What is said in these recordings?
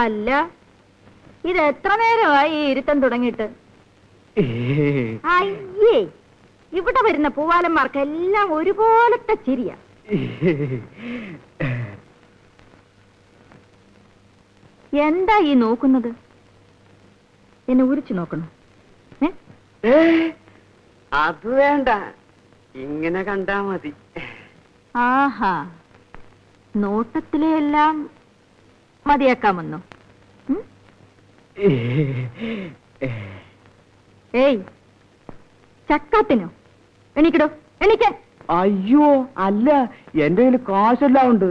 അല്ല, ഇത് എത്ര നേരമായി ഇരുത്തം തുടങ്ങിയിട്ട്? അയ്യേ, ഇവിടെ വരുന്ന പൂവാലന്മാർക്കെല്ലാം ഒരുപോലത്തെ ചിരിയാ. എന്താ ഈ നോക്കുന്നത്? എന്നെ ഉരിച്ചു നോക്കണോ? അത് വേണ്ട, ഇങ്ങനെ കണ്ടാ മതി. ആഹാ, നോട്ടത്തിലെല്ലാം മതിയാക്കാമെന്നോ? ഏയ്, ചക്കാത്തിനോ? എണീക്കടോ, എണീക്കാൻ. അയ്യോ അല്ല, എന്റെ കയ്യിൽ കാശെല്ലാം ഉണ്ട്.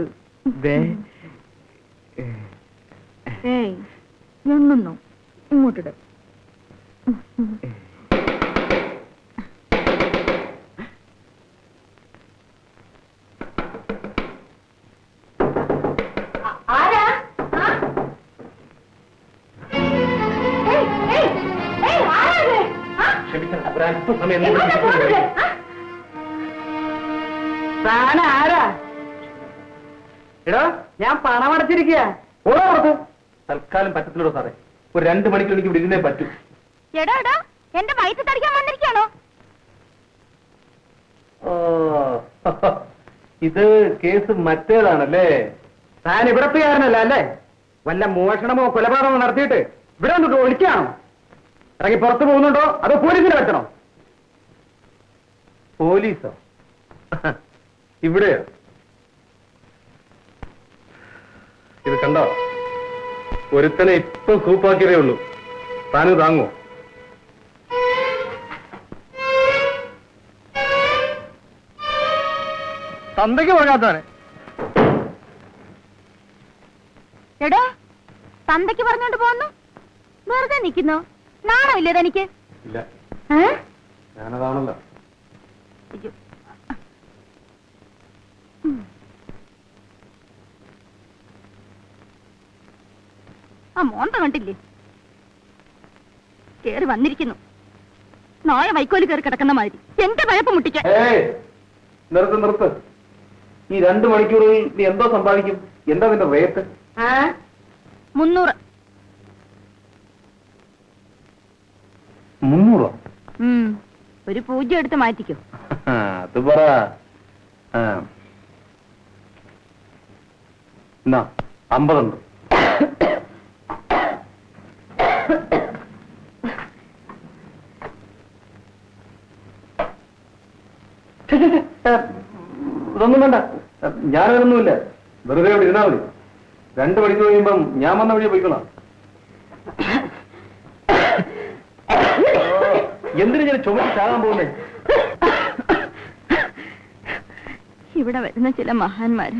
ഏയ്, എണ്ണുന്നോ? ഇങ്ങോട്ടിട്. ആരാ? എടോ, ഞാൻ പണം അടച്ചിരിക്കുക. ഓരോ തൽക്കാലം പറ്റത്തില്ലടോ സാറേ. ഒരു 2 മണിക്കൂർ എനിക്ക് ഇവിടെ ഇരുന്നേ പറ്റൂ. എടാ, എന്റെ വയറ്റ് തടിക്കാൻ വന്നിരിക്കാണോ? ഇത് കേസ് മറ്റേതാണല്ലേ? താൻ ഇവിടത്തുകാരനല്ല അല്ലേ? വല്ല മോഷണമോ കൊലപാതകമോ നടത്തിയിട്ട് ഇവിടെ വന്നിട്ട് ഒളിക്കുകയാണോ? ഇറങ്ങി പുറത്തു പോകുന്നുണ്ടോ അതോ പോലീസിനെ വരുത്തണോ? പോലീസോ? ഇവിടെയോ? ഇത് കണ്ടോ? ഒരുത്തനെ ഇപ്പൊ സൂപ്പാക്കിയതേ ഉള്ളൂ. താന് താങ്ങോ? തന്തയ്ക്ക് പോകാത്തവനെ. എടോ, തന്തയ്ക്ക് പറഞ്ഞോണ്ട് പോന്നു, വെറുതെ നിൽക്കുന്നോ? നാണമില്ലേ തനിക്ക്? ഇല്ല, ഞാനതാണല്ലോ. ആ മോന്ത കണ്ടില്ലേ? കേറി വന്നിരിക്കുന്നു, നായ വൈക്കോല് കയറി കിടക്കുന്ന മാതിരി. എന്റെ വയപ്പ് മുട്ടിക്കാൻ. നിർത്ത്. ഈ 2 മണിക്കൂറിൽ നീ എന്തോ സമ്പാദിക്കും? എന്താ നിന്റെ റേറ്റ്? 300. 300? ഒരു 0 എടുത്ത് മാറ്റിക്കോ. അത് പറ. 50 ഉണ്ട്. ഇതൊന്നും വേണ്ട, ഞാനതൊന്നുമില്ല. വെറുതെ അവിടെ ഇരുന്നാ മതി. 2 മണിക്കൂർ കഴിയുമ്പം ഞാൻ വന്ന വഴിയെ പോയിക്കോളാം. എന്തിനു ഞാൻ ചുമച്ച് ചാകാൻ പോകുന്നേ? ഇവിടെ വരുന്ന ചില മഹാന്മാര്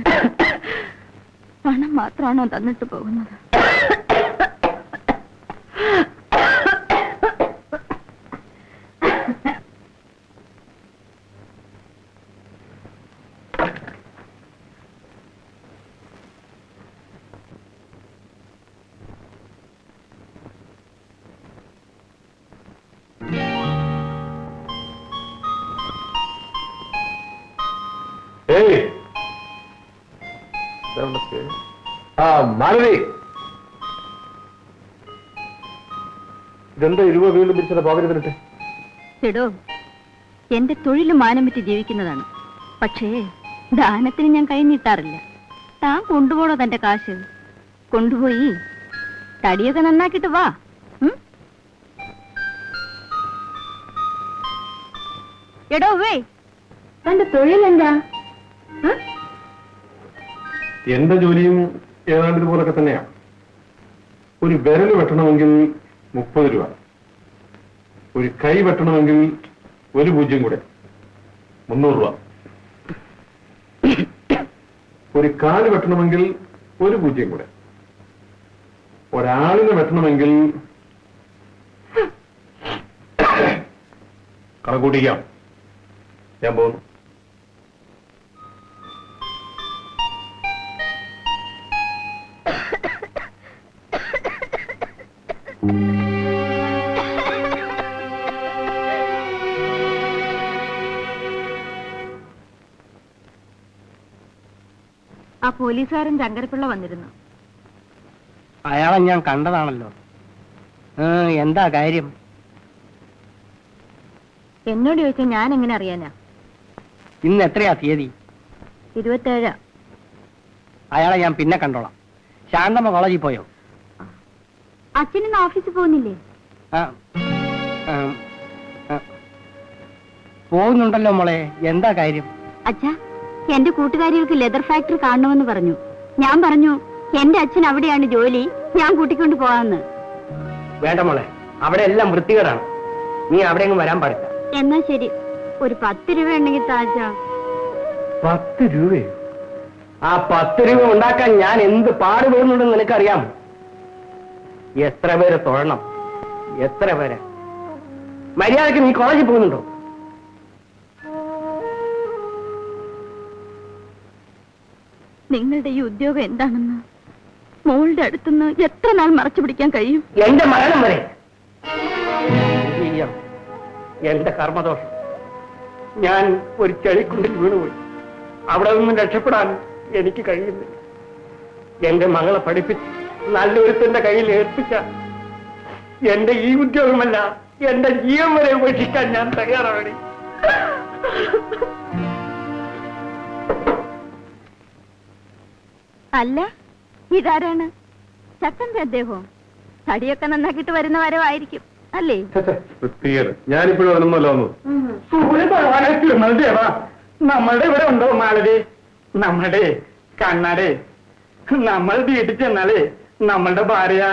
പണം മാത്രമാണോ തന്നിട്ട് പോകുന്നത്? മാലതി, ഇതെന്താ 20 വീണ്ടും പിരിച്ചത് പാവരത്തിനിട്ട്? എടോ, എന്റെ തൊഴിലും മാനം വിറ്റ് ജീവിക്കുന്നതാണ്. പക്ഷേ ദാനത്തിന് ഞാൻ കൈ നീട്ടാറില്ല. താൻ കൊണ്ടുപോണോ തന്റെ കാശ്? കൊണ്ടുപോയി തടിയൊക്കെ നന്നാക്കിട്ട് വാ. എടോ തന്റെ തൊഴിലെന്താ? എന്റെ ജോലിയും ഏതാണ്ട് ഇതുപോലൊക്കെ തന്നെയാണ്. ഒരു വിരൽ വെട്ടണമെങ്കിൽ 30 രൂപ, ഒരു കൈ വെട്ടണമെങ്കിൽ 1 0 കൂടെ 300 രൂപ, ഒരു കാല് വെട്ടണമെങ്കിൽ 1 0 കൂടെ, ഒരാളിനെ വെട്ടണമെങ്കിൽ കണക്കൂട്ടിക്കാം. ഞാൻ പോകുന്നു. ആ പോലീസുകാരൻ ശങ്കരപ്പിള്ള വന്നിരുന്നു. അയാളെ ഞാൻ കണ്ടതാണല്ലോ. എന്താ കാര്യം? എന്നോട് ചോദിച്ചാൽ ഞാൻ എങ്ങനെ അറിയാനാ? ഇന്ന് എത്രയാ തീയതി? 27. അയാളെ ഞാൻ പിന്നെ കണ്ടോളാം. ശാന്തമ്മ കോളേജിൽ പോയോ? അച്ഛനിന്ന് ഓഫീസിൽ പോകുന്നില്ലേ? ആ, ആ, ആ. പോകുന്നുണ്ടല്ലോ മോളെ. എന്താ കാര്യം? അച്ഛാ, എന്റെ കൂട്ടുകാരികൾക്ക് ലെതർ ഫാക്ടറി കാണണമെന്ന് പറഞ്ഞു. ഞാൻ പറഞ്ഞു എന്റെ അച്ഛൻ അവിടെയാണ് ജോലി, ഞാൻ കൂട്ടിക്കൊണ്ട് പോവാന്ന്. വേണ്ട മോളെ, അവിടെ എല്ലാം വൃത്തികേടാണ്. നീ അവിടെ വരാൻ പാടില്ല. എന്നാ ശരി, ഒരു 10 രൂപ ഉണ്ടെങ്കിൽ താച്ചാ. 10 രൂപയോ? ആ 10 രൂപ ഉണ്ടാക്കാൻ ഞാൻ എന്ത് പാടുപെടുന്നുണ്ടെന്ന് നിനക്കറിയാം. എത്ര പേരെ തൊഴണം, എത്ര പേരെ. മര്യാദക്ക് നീ കോളേജിൽ പോകുന്നുണ്ടോ? നിങ്ങളുടെ ഈ ഉദ്യോഗം എന്താണെന്ന് മോളുടെ അടുത്തുനിന്ന് എത്ര നാൾ മറച്ചു പിടിക്കാൻ കഴിയും? എന്റെ മരണം വരെ. എന്റെ കർമ്മദോഷം. ഞാൻ ഒരു ചെളിക്കുണ്ടിൽ വീണുപോയി. അവിടെ നിന്നും രക്ഷപ്പെടാൻ എനിക്ക് കഴിയുന്നില്ല. എന്റെ മകളെ പഠിപ്പിച്ച് നല്ലൊരുത്തന്റെ കയ്യിൽ ഏൽപ്പിച്ച എന്റെ ഈ ഉദ്യോഗമല്ല, എന്റെ ജീവൻ വരെ ഉപേക്ഷിക്കാൻ ഞാൻ തയ്യാറാണ്. അല്ല, ഇതാരാണ്? ചക്കന്റെ അദ്ദേഹവും തടിയൊക്കെ നന്നാക്കിട്ട് വരുന്ന വരവായിരിക്കും അല്ലേ? ഞാനിപ്പോഴും അതിനൊന്നുമല്ല വന്നു. നമ്മളുടെ ഇവിടെ ഉണ്ടോ മാലതി? നമ്മുടെ കണ്ണാടെ നമ്മൾ വീട്ടിൽ ചെന്നാലേ നമ്മളുടെ ഭാര്യ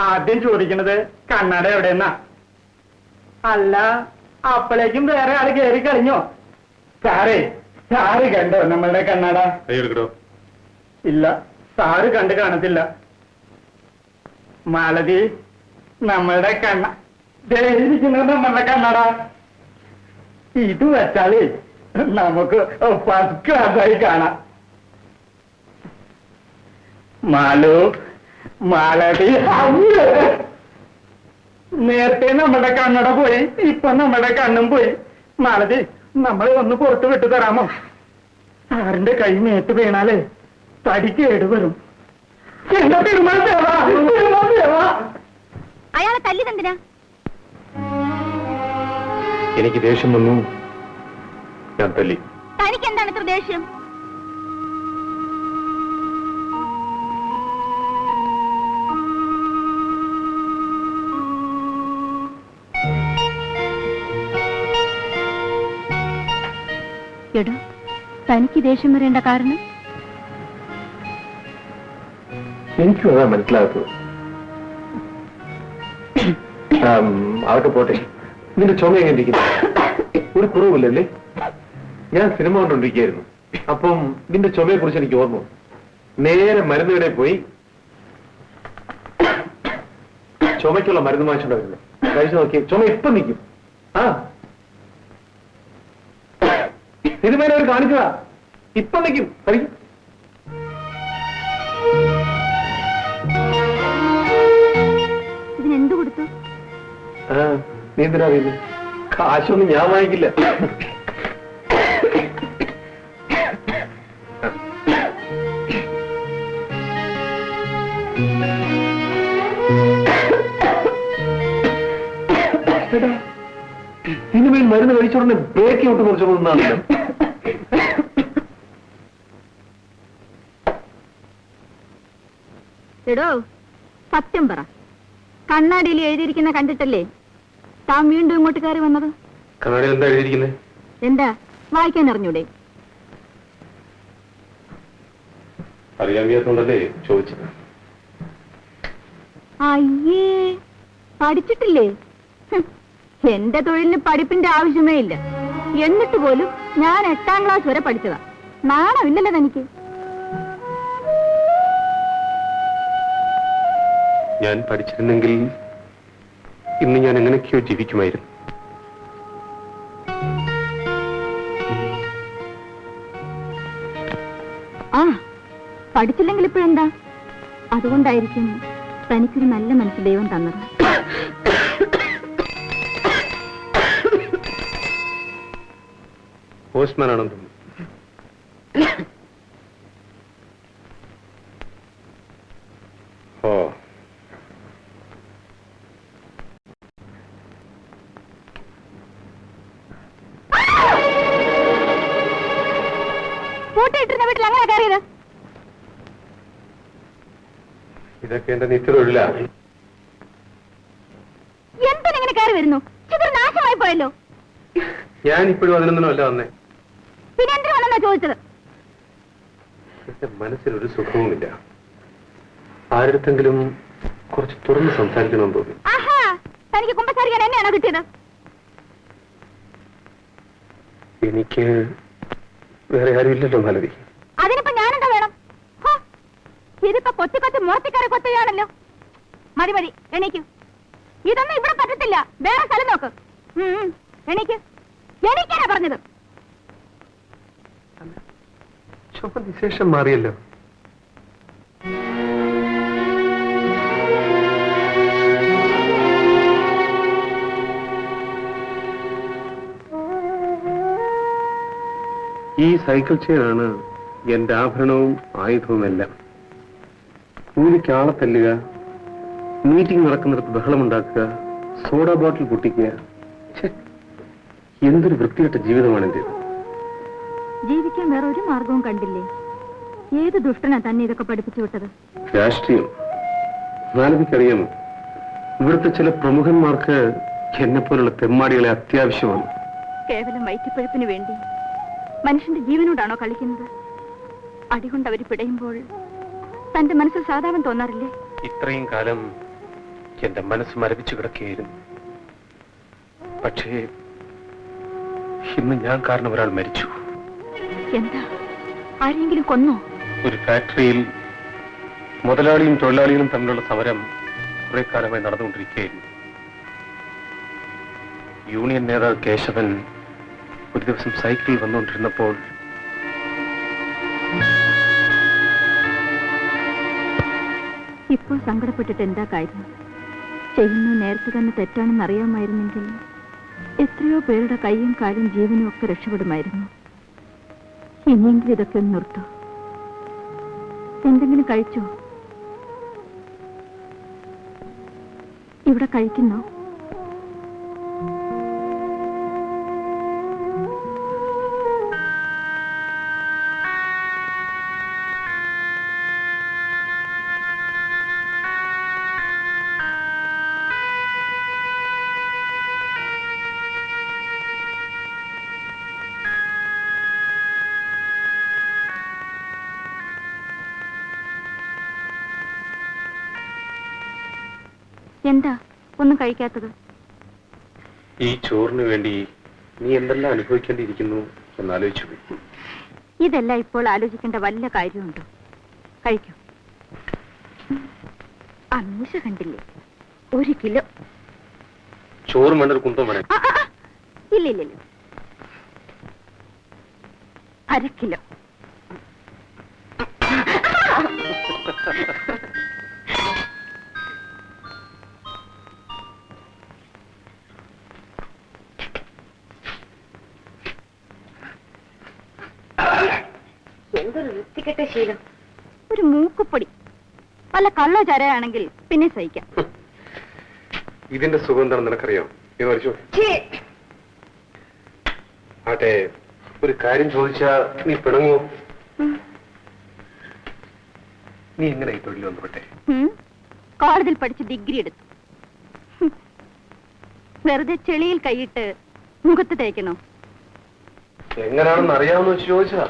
ആദ്യം ചോദിക്കണത് കണ്ണാട എവിടെയെന്നാ. അല്ല, അപ്പോഴേക്കും വേറെ ആള് കയറി കളിഞ്ഞോ? സാറ് കണ്ടോ നമ്മളുടെ കണ്ണാട? ഇല്ല, സാറ് കണ്ടു കാണത്തില്ല. മാലതി, നമ്മളുടെ നമ്മളുടെ കണ്ണട ഇത് വെച്ചാലേ നമുക്ക് ഫസ്റ്റ് ക്ലാസ്സായി കാണാം. മാലു, മാലതി, നേരത്തെ നമ്മുടെ കണ്ണട പോയി, ഇപ്പൊ നമ്മുടെ കണ്ണും പോയി. മാലതി, നമ്മളെ ഒന്ന് പുറത്ത് വിട്ടു തരാമോ? സാറിന്റെ കൈ മേത്ത് വീണാലേ തടി കേടുവരും. അയാളെ തല്ലിതെന്തിനാ? എനിക്ക് ദേഷ്യം വന്നു, ഞാൻ തല്ലി. തനിക്ക് എന്താണ് ഇത്ര ദേഷ്യം? എടോ, തനിക്ക് ദേഷ്യം വരേണ്ട കാരണം? എനിക്കും അതാ മനസ്സിലാകത്തത്. അതൊക്കെ പോട്ടെ. നിന്റെ ചുമ എങ്ങനെ ഇരിക്കുന്നു? ഒരു കുറവില്ലല്ലേ? ഞാൻ സിനിമ കൊണ്ടിരിക്കുകയായിരുന്നു. അപ്പം നിന്റെ ചുമയെ കുറിച്ച് എനിക്ക് ഓർമ്മ. നേരെ മരുന്ന് കടയിൽ പോയി ചുമയ്ക്കുള്ള മരുന്ന് വാങ്ങിച്ചോണ്ട് വരുന്നത്. കഴിച്ചു നോക്കി, ചുമ ഇപ്പം നിൽക്കും. ആ സിനിമയിൽ അവർ കാണിച്ചതാ, ഇപ്പം നിൽക്കും. കഴിക്കും. ഇതിനെന്ത് കൊടുത്തു? നീ എന്തിനാ അറിയുന്നത്? കാശൊന്നും ഞാൻ വാങ്ങിക്കില്ല. സിനിമയിൽ മരുന്ന് കഴിച്ചോടനെ ബ്രേക്ക് ഔട്ട് കുറച്ചോന്നാണല്ലോ. എടോ, സത്യം പറ, കണ്ണാടിയിൽ എഴുതിയിരിക്കുന്ന കണ്ടിട്ടല്ലേ താൻ വീണ്ടും ഇങ്ങോട്ട് കയറി വന്നത്? കണ്ണാടിയിൽ എന്താ എഴുതിയിരിക്കുന്നത്? എന്താ, വായിക്കാൻ അറിഞ്ഞൂടെ? അറിയാൻ വയ്യാത്തോണ്ടല്ലേ ചോദിച്ചത്. അയ്യേ, പഠിച്ചിട്ടില്ലേ? എന്റെ തൊഴിലിന് പഠിപ്പിന്റെ ആവശ്യമേ ഇല്ല. എന്നിട്ട് പോലും ഞാൻ 8ാം ക്ലാസ് വരെ പഠിച്ചതാ. നാണമില്ലല്ലോ തനിക്ക്? ഞാൻ പഠിച്ചിരുന്നെങ്കിൽ ഇന്ന് ഞാൻ എങ്ങനെയൊക്കെയോ ജീവിക്കുമായിരുന്നു. ആ, പഠിച്ചില്ലെങ്കിൽ ഇപ്പോഴെന്താ? അതുകൊണ്ടായിരിക്കും തനിക്കൊരു നല്ല മനസ്സ് ദൈവം തന്നത്. പോസ്റ്റ്മാനാണെന്ന് തോന്നുന്നു. ഓ, പൂട്ടിയിട്ടിരുന്ന വീട്ടിൽ അങ്ങനെ കയറിയത്? ഇതൊക്കെ എന്റെ നിത്യതൊഴിലാ. എന്തിനെങ്ങനെ കയറി വരുന്നു? ചിത്രം നാശമായി പോയല്ലോ. ഞാൻ ഇപ്പോഴും അതിനൊന്നും അല്ല വന്നേ. പിന്നെ എന്തിനു വന്നെന്നാ ചോദിച്ചത്? എന്റെ മനസ്സിലൊരു സുഖവുമില്ല. ആരുടെങ്കിലും കുറച്ച് തുറന്ന് സംസാരിക്കണമെന്ന് തോന്നി. ആഹാ, തനിക്ക് കുമ്പസാരിക്കാൻ എന്നെയാണോ കിട്ടിയത്? എനിക്ക് വേറെ ആരുമില്ലല്ലോ മാലതി. അതിനിപ്പോ ഞാനെന്താ വേണം? ഇതിപ്പോ കൊത്തി കൊത്തി മുറത്തിക്കറി കൊത്തുകയാണല്ലോ. മതി മതി, എണീക്കൂ. ഇതൊന്നും ഇവിടെ പറ്റത്തില്ല. വേറെ സ്ഥലം നോക്ക്. എണീക്ക്, എണീക്കാനാ പറഞ്ഞത്. ചുമ വിശേഷം മാറിയല്ലോ. ഈ സൈക്കിൾ ചെയിനാണ് എന്റെ ആഭരണവും ആയുധവും എല്ലാം. കൂലിക്ക് ആളെ തല്ലുക, മീറ്റിംഗ് നടക്കുന്നിടത്ത് ബഹളമുണ്ടാക്കുക, സോഡ ബോട്ടിൽ പൊട്ടിക്കുക. എന്തൊരു വൃത്തികെട്ട ജീവിതമാണ് എന്റേത്. ജീവിക്കാൻ വേറെ ഒരു മാർഗവും കണ്ടില്ലേ? ഏത് ദുഷ്ടനാ തന്നെ ഇതൊക്കെ പഠിപ്പിച്ചു വിട്ടത്? രാഷ്ട്രീയം. മാലതിക്കറിയാമോ, ഇവിടുത്തെ ചില പ്രമുഖന്മാർക്ക് എന്നെ പോലുള്ള തെമ്മാടികളെ അത്യാവശ്യമാണ്. കേവലം വയറ്റിപ്പഴുപ്പിന് വേണ്ടി മനുഷ്യന്റെ ജീവനോടാണോ കളിക്കുന്നത്? അടികൊണ്ട് അവർ പിടയുമ്പോൾ തന്റെ മനസ്സിൽ സാധാരണ തോന്നാറില്ലേ? ഇത്രയും കാലം എന്റെ മനസ്സ് മരവിച്ചു കിടക്കുകയായിരുന്നു. പക്ഷേ ഇന്ന് ഞാൻ കാരണം ഒരാൾ മരിച്ചു. എന്താ, ആരെങ്കിലും കൊന്നോ? ഒരു ഫാക്ടറിയിൽ മുതലാളിയും തൊഴിലാളികളും തമ്മിലുള്ള സമരം കുറെ കാലമായി നടന്നുകൊണ്ടിരിക്കുകയായിരുന്നു. യൂണിയൻ നേതാവ് കേശവൻ ഒരു ദിവസം സൈക്കിളിൽ വന്നുകൊണ്ടിരുന്നപ്പോൾ ഇപ്പോൾ സങ്കടപ്പെട്ടിട്ട് എന്താ കാര്യം? ചെയ്യുന്നത് നേരത്തെ തന്നെ തെറ്റാണെന്ന് അറിയാമായിരുന്നെങ്കിൽ എത്രയോ പേരുടെ കൈയും കാലും ജീവനും ഒക്കെ രക്ഷപ്പെടുമായിരുന്നു. ഇനിയെങ്കിലും ഇതൊക്കെ ഒന്ന് നിർത്തൂ. എന്തെങ്കിലും കഴിച്ചോ? ഇവിടെ കഴിക്കുന്നോ? എന്താ ഒന്നും കഴിക്കാത്തത്? ഈ ചോറിന് വേണ്ടി നീ എന്തെല്ലാം അനുഭവിക്കേണ്ടിയിരിക്കുന്നു എന്നാലോചിച്ചു പോയി. ഇതെല്ലാം ഇപ്പോൾ ആലോചിക്കേണ്ട വല്ല കാര്യമുണ്ടോ? കഴിക്കൂ. അമീഷ കണ്ടില്ലേ, 1 കിലോ ചോറ് വേണ്ടൊരു കുന്തം വേണേ. ഇല്ല, 1/2 കിലോ. എന്തൊരു വൃത്തികെട്ട ശീലം. ഒരു മൂക്കുപ്പൊടി വല്ല കള്ളോ ചരയാണെങ്കിൽ പിന്നെ സഹിക്കാം. ഇതിന്റെ സുഖം എന്താണെന്ന് നിനക്കറിയാം? ഇത് വലിച്ചോ. ആട്ടെ, ഒരു കാര്യം ചോദിച്ചാ നീ പിണങ്ങോ? നീ എങ്ങനെ ഈ തൊഴിൽ വന്നുപെട്ടെ? കോളേജിൽ പഠിച്ച് ഡിഗ്രി എടുത്തു. വെറുതെ ചെളിയിൽ കൈയിട്ട് മുഖത്ത് തേക്കണോ? എങ്ങനെയാണെന്ന് അറിയാമെന്ന് വെച്ച് ചോദിച്ചാ?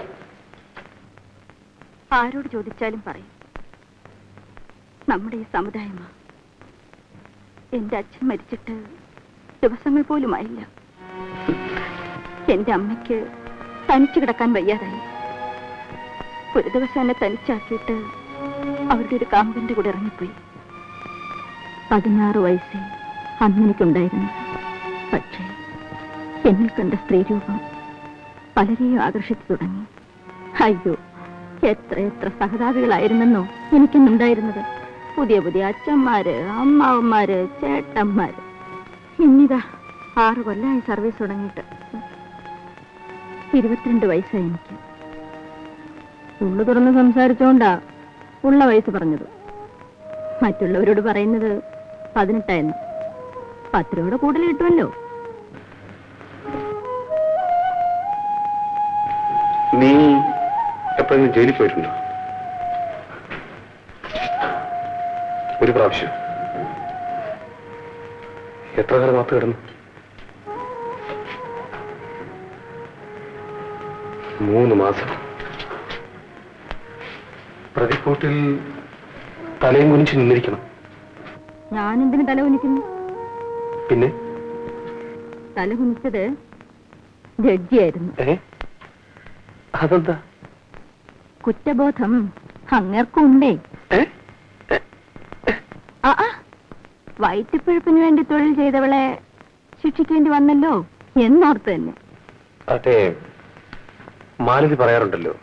ആരോട് ചോദിച്ചാലും പറയും നമ്മുടെ ഈ സമുദായമാ. എന്റെ അച്ഛൻ മരിച്ചിട്ട് ദിവസങ്ങൾ പോലും ആയില്ല. എന്റെ അമ്മയ്ക്ക് തനിച്ചു കിടക്കാൻ വയ്യാതായി. ഒരു ദിവസം എന്നെ തനിച്ചാക്കിയിട്ട് അവരുടെ ഒരു കാമ്പന്റെ കൂടെ ഇറങ്ങിപ്പോയി. 16 വയസ്സേ അന്നെനിക്കുണ്ടായിരുന്നു. പക്ഷേ എന്നിൽ കണ്ട സ്ത്രീരൂപം പലരെയും ആകർഷിച്ചു തുടങ്ങി. അയ്യോ, എത്ര സഹതാപികളായിരുന്നെന്നോ എനിക്കെന്നുണ്ടായിരുന്നത്. പുതിയ പുതിയ അച്ഛന്മാര്, അമ്മാവന്മാര്, ചേട്ടന്മാര്. ഇന്നിതാ 6 കൊല്ലമായി സർവീസ് തുടങ്ങിയിട്ട്. 22 വയസ്സായി എനിക്ക്. ഉള്ളു തുറന്ന് സംസാരിച്ചോണ്ടാ ഉള്ള വയസ്സ് പറഞ്ഞത്. മറ്റുള്ളവരോട് പറയുന്നത് 18 10 രൂപയുടെ കൂടുതൽ കിട്ടുമല്ലോ. നീ പുറത്തെങ്കിലും ജയിലിൽ പോയിട്ടുണ്ടോ? ഒരു പ്രാവശ്യം. എത്ര കാലം കാത്തു കിടന്നു? 3 മാസം. പ്രതിക്കൂട്ടിൽ തലയും കുനിച്ച് നിന്നിരിക്കണം. ഞാനെന്തിനു തല കുനിക്കുന്നു? പിന്നെ തല കുനിച്ചത് ജഡ്ജിയായിരുന്നു. അതെന്താ? കുറ്റബോധം അങ്ങേർക്കുണ്ടേ. വയറ്റിപ്പഴുപ്പിന് വേണ്ടി തൊഴിൽ ചെയ്തവളെ ശിക്ഷിക്കേണ്ടി വന്നല്ലോ എന്നോർത്ത് തന്നെ. അതെ, മാലതി പറയാറുണ്ടല്ലോ,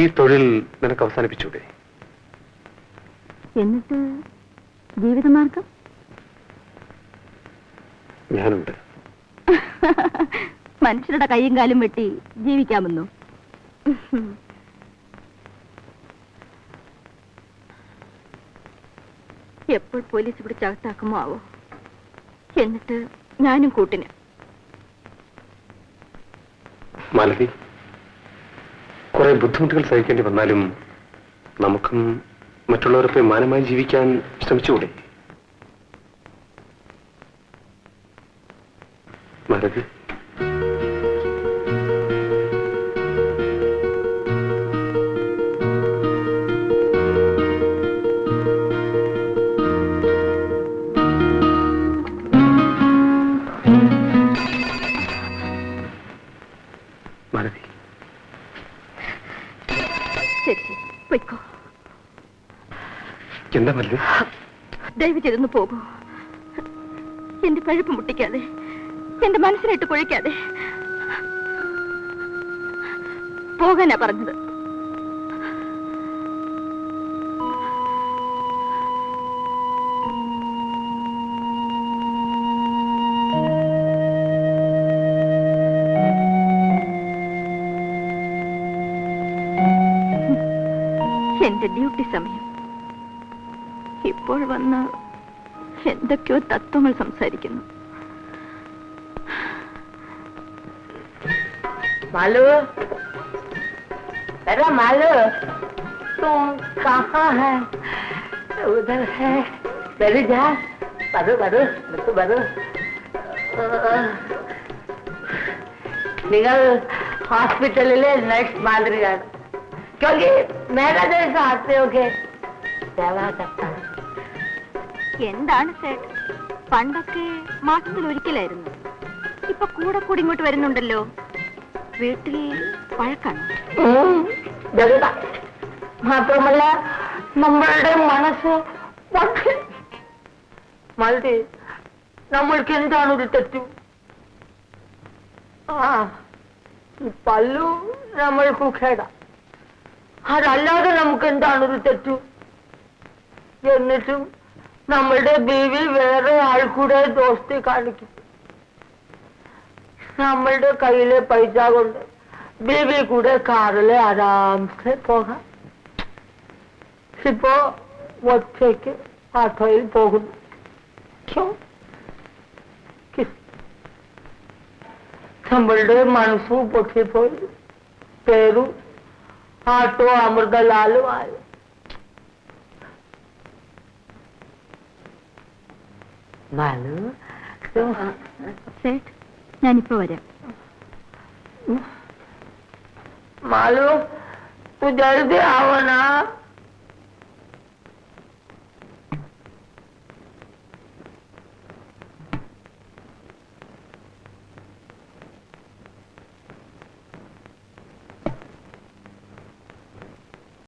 ഈ തൊഴിൽ നിനക്ക് അവസാനിപ്പിച്ചൂടെ? എന്നിട്ട് ജീവിതമാർഗം? ഞാനുണ്ട്. മനുഷ്യരുടെ കൈയും കാലും വെട്ടി ജീവിക്കാമെന്നോ? എപ്പോൾ പോലീസ് പിടിച്ചകത്താക്കുമോ ആവോ. എന്നിട്ട് ഞാനും കൂട്ടിന്. മാലതി, കുറെ ബുദ്ധിമുട്ടുകൾ സഹിക്കേണ്ടി വന്നാലും നമുക്കും മറ്റുള്ളവരൊക്കെ മാനമായി ജീവിക്കാൻ ശ്രമിച്ചുകൂടെ? മാലതി, മാലതി, ശരി ശരി, പൊയ്ക്കോ. എന്താ മാലതി? ദയവ് ചെയ്തൊന്ന് പോകൂ. എന്റെ പഴുപ്പ് മുട്ടിക്കാതെ, എന്റെ മനസ്സിലിട്ട് കുഴിക്കാതെ പോകാനാ പറഞ്ഞത്. എന്റെ ഡ്യൂട്ടി സമയം. ഇപ്പോൾ വന്ന് എന്തൊക്കെയോ തത്വങ്ങൾ സംസാരിക്കുന്നു. मालू, अरे मालू, तुम कहाँ है? उधर है. बरू जा, बरू बरू, बरू बरू. നിങ്ങൾ ഹോസ്പിറ്റലിലെ നഴ്സ് മാതിരിയാണ്. क्योंकि मेरा जैसा आते हो के सेवा करता है. എന്താണ് സേട്ട്, പണ്ടൊക്കെ മാസത്തിൽ ഒരിക്കലായിരുന്നു. ഇപ്പൊ കൂടെ കൂടി ഇങ്ങോട്ട് വരുന്നുണ്ടല്ലോ. വീട്ടിൽ വഴക്കാണ്. മാത്രമല്ല നമ്മളുടെ മനസ്സ് മതി. നമ്മൾക്ക് എന്താണ് ഒരു തെറ്റു? പല്ലു നമ്മൾക്ക് ഖേട. അതല്ലാതെ നമുക്ക് എന്താണ് ഒരു തെറ്റു? എന്നിട്ടും നമ്മളുടെ ബീവി വേറെ ആൾ കൂടെ ദോസ്തി കാണിക്കും. നമ്മളുടെ കയ്യിലെ പൈസ കൊണ്ട് ബീവി കൂടെ കാറിലെ ആരാംസെ പോകാം. ഇപ്പോ ഒറ്റയ്ക്ക് ആട്ടോയിൽ പോകുന്നു. നമ്മളുടെ മനസ്സും പൊട്ടിപ്പോയി. പേരും ആട്ടോ അമൃതലാലും ആയി. സേട്ട്, ഞാനിപ്പോ വരാം. मालूम तू जल्दी आओ ना.